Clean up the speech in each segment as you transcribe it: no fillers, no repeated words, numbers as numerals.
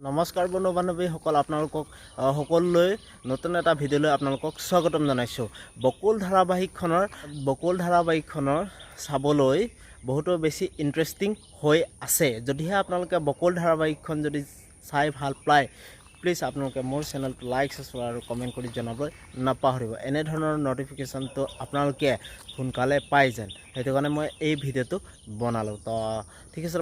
নমস্কাৰ বন্ধু বান্ধৱীসকল, আপোনালোকক সকলোলৈ নতুন এটা ভিডিঅ'লৈ আপোনালোকক স্বাগতম জনাইছোঁ। বকুল ধাৰাবাহিকখনৰ চাবলৈ বহুতো বেছি ইণ্টাৰেষ্টিং হৈ আছে। যদিহে আপোনালোকে বকুল ধাৰাবাহিকখন যদি চাই ভাল পায়, প্লিজ আপোনালোকে মোৰ চেনেলটো লাইক, ছাবস্ক্ৰাইব আৰু কমেণ্ট কৰি জনাবলৈ নাপাহৰিব। এনেধৰণৰ নটিফিকেশ্যনটো আপোনালোকে সোনকালে পাই যেন, সেইটো কাৰণে মই এই ভিডিঅ'টো বনালোঁ। তো ঠিক আছে,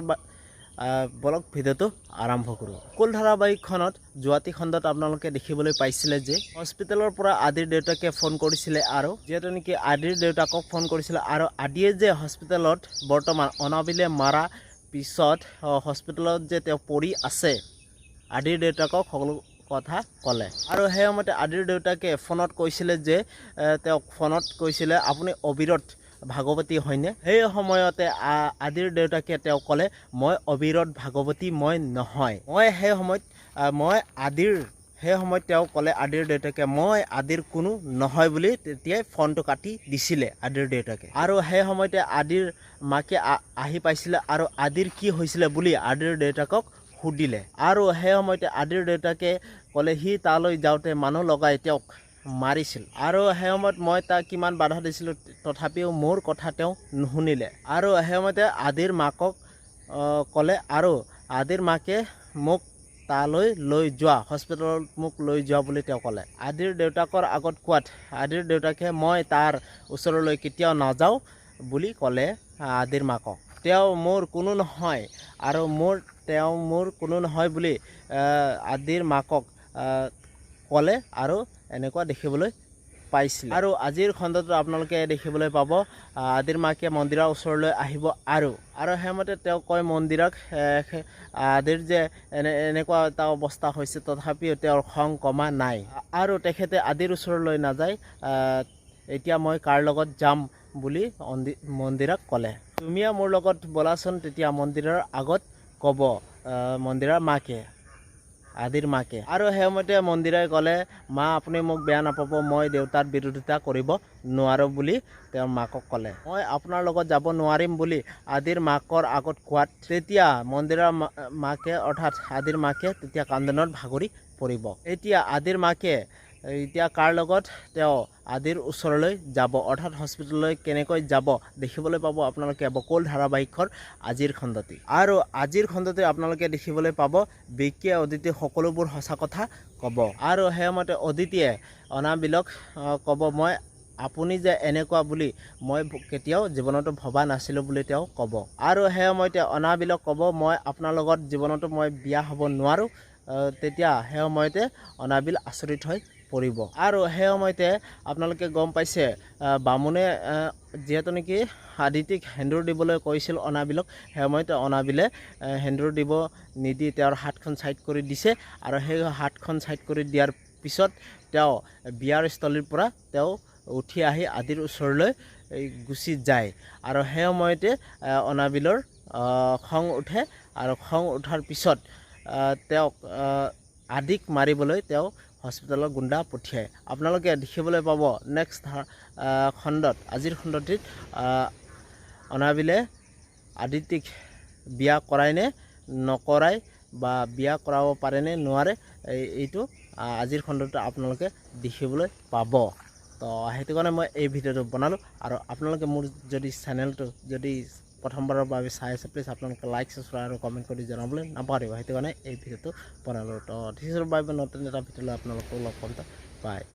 বলক ভিডিঅ'টো আৰম্ভ কৰোঁ। বকুল ধাৰাবাহিকখনত যোৱাটি খণ্ডত আপোনালোকে দেখিবলৈ পাইছিলে যে হস্পিটেলৰ পৰা আদিৰ দেউতাকে ফোন কৰিছিলে, আৰু যিহেতু নেকি আদিৰ দেউতাকক ফোন কৰিছিলে, আৰু আদিয়ে যে হস্পিটেলত বৰ্তমান অনাবিলে মাৰা পিছত হস্পিটেলত যে তেওঁ পৰি আছে, আদিৰ দেউতাকক সকলো কথা ক'লে। আৰু সেই সময়তে আদিৰ দেউতাকে ফোনত কৈছিলে যে তেওঁক ফোনত কৈছিলে, আপুনি অবিৰত ভাগৱতী হয়নে? সেই সময়তে আদিৰ দেউতাকে তেওঁ ক'লে, মই অবিৰত ভাগৱতী মই নহয়। সেই সময়ত তেওঁ ক'লে আদিৰ দেউতাকে, মই আদিৰ কোনো নহয় বুলি তেতিয়াই ফোনটো কাটি দিছিলে আদিৰ দেউতাকে। আৰু সেই সময়তে আদিৰ মাকে আহি পাইছিলে, আৰু আদিৰ কি হৈছিলে বুলি আদিৰ দেউতাকক সুধিলে। আৰু সেই সময়তে আদিৰ দেউতাকে ক'লে, সি তালৈ যাওঁতে মানুহ লগাই তেওঁক মাৰিছিল, আৰু সেই সময়ত মই তাক কিমান বাধা দিছিলোঁ, তথাপিও মোৰ কথা তেওঁ নুশুনিলে। আৰু সেই সময়তে আদিৰ মাকক ক'লে, আৰু আদিৰ মাকে মোক তালৈ লৈ যোৱা, হস্পিটেলত মোক লৈ যোৱা বুলি তেওঁ ক'লে। আদিৰ দেউতাকৰ আগত কোৱাত আদিৰ দেউতাকে মই তাৰ ওচৰলৈ কেতিয়াও নাযাওঁ বুলি ক'লে আদিৰ মাকক। তেওঁ মোৰ কোনো নহয়, আৰু তেওঁ মোৰ কোনো নহয় বুলি আদিৰ মাকক ক'লে, আৰু এনেকুৱা দেখিবলৈ পাইছিল। আৰু আজিৰ খণ্ডটো আপোনালোকে দেখিবলৈ পাব, আদিৰ মাকে মন্দিৰৰ ওচৰলৈ আহিব, আৰু সেইমতে তেওঁ কয় মন্দিৰক, আদিৰ যে এনেকুৱা এটা অৱস্থা হৈছে, তথাপিও তেওঁৰ খং কমা নাই, আৰু তেখেতে আদিৰ ওচৰলৈ নাযায়। এতিয়া মই কাৰ লগত যাম বুলি মন্দিৰক ক'লে। তুমিয়ে মোৰ লগত বলাচোন, তেতিয়া মন্দিৰৰ আগত ক'ব মন্দিৰৰ মাকে, আদিৰ মাকে। আৰু সেই সময়তে মন্দিৰে ক'লে, মা আপুনি মোক বেয়া নাপাব, মই দেউতাৰ বিৰোধিতা কৰিব নোৱাৰোঁ বুলি তেওঁৰ মাকক ক'লে। মই আপোনাৰ লগত যাব নোৱাৰিম বুলি আদিৰ মাকৰ আগত কোৱাত তেতিয়া মন্দিৰৰ মাকে, অৰ্থাৎ আদিৰ মাকে তেতিয়া কান্দোনত ভাগৰি পৰিব। এতিয়া আদিৰ মাকে কাৰ লগত তেওঁ আদিৰ ওচৰলৈ যাব, অৰ্থাৎ হস্পিটেললৈ কেনেকৈ যাব দেখিবলৈ পাব আপোনালোকে বকুল ধাৰাবাহিকৰ আজিৰ খণ্ডতে। আৰু আজিৰ খণ্ডতে আপোনালোকে দেখিবলৈ পাব বিকিয়ে অদিতিয়ে সকলোবোৰ সঁচা কথা ক'ব। আৰু সেই সময়তে অদিতিয়ে অনাবিলক ক'ব, মই আপুনি যে এনেকুৱা বুলি মই কেতিয়াও জীৱনতো ভবা নাছিলোঁ বুলি তেওঁ ক'ব। আৰু সেই সময়তে অনাবিলক ক'ব, মই আপোনাৰ লগত জীৱনতো মই বিয়া হ'ব নোৱাৰোঁ। তেতিয়া সেই সময়তে অনাবিল আচৰিত হৈ পৰিব। আৰু সেই সময়তে আপোনালোকে গম পাইছে, বামুণে যিহেতু নেকি আদিতিক সেন্দুৰ দিবলৈ কৈছিল অনাবিলক, সেই সময়তে অনাবিলে সেন্দুৰ দিব নিদি তেওঁৰ হাতখন ছাইড কৰি দিছে, আৰু সেই হাতখন ছাইড কৰি দিয়াৰ পিছত তেওঁ বিয়াৰ স্থলীৰ পৰা তেওঁ উঠি আহি আদিৰ ওচৰলৈ গুচি যায়। আৰু সেই সময়তে অনাবিলৰ খং উঠে, আৰু খং উঠাৰ পিছত তেওঁক আদিক মাৰিবলৈ তেওঁ হস্পিটেলৰ গুণ্ডা পঠিয়ায়। আপোনালোকে দেখিবলৈ পাব নেক্সট খণ্ডত, আজিৰ খণ্ডটিত অনাবিলে আদিত্যক বিয়া কৰাই নে নকৰাই, বা বিয়া কৰাব পাৰে নে নোৱাৰে, এইটো আজিৰ খণ্ডটো আপোনালোকে দেখিবলৈ পাব। তো সেইটো কাৰণে মই এই ভিডিঅ'টো বনালোঁ। আৰু আপোনালোকে মোৰ যদি চেনেলটো যদি প্ৰথমবাৰৰ বাবে চাই আছে, প্লিজ আপোনালোকে লাইক, ছাবস্ক্ৰাইব আৰু কমেণ্ট কৰি জনাবলৈ নাপাহৰিব। সেইটো কাৰণে এই ভিডিঅ'টো বনালোঁ। তো ঠিক আছে, নতুন এটা ভিডিঅ'লৈ আপোনালোকক লগ পাম। বাই।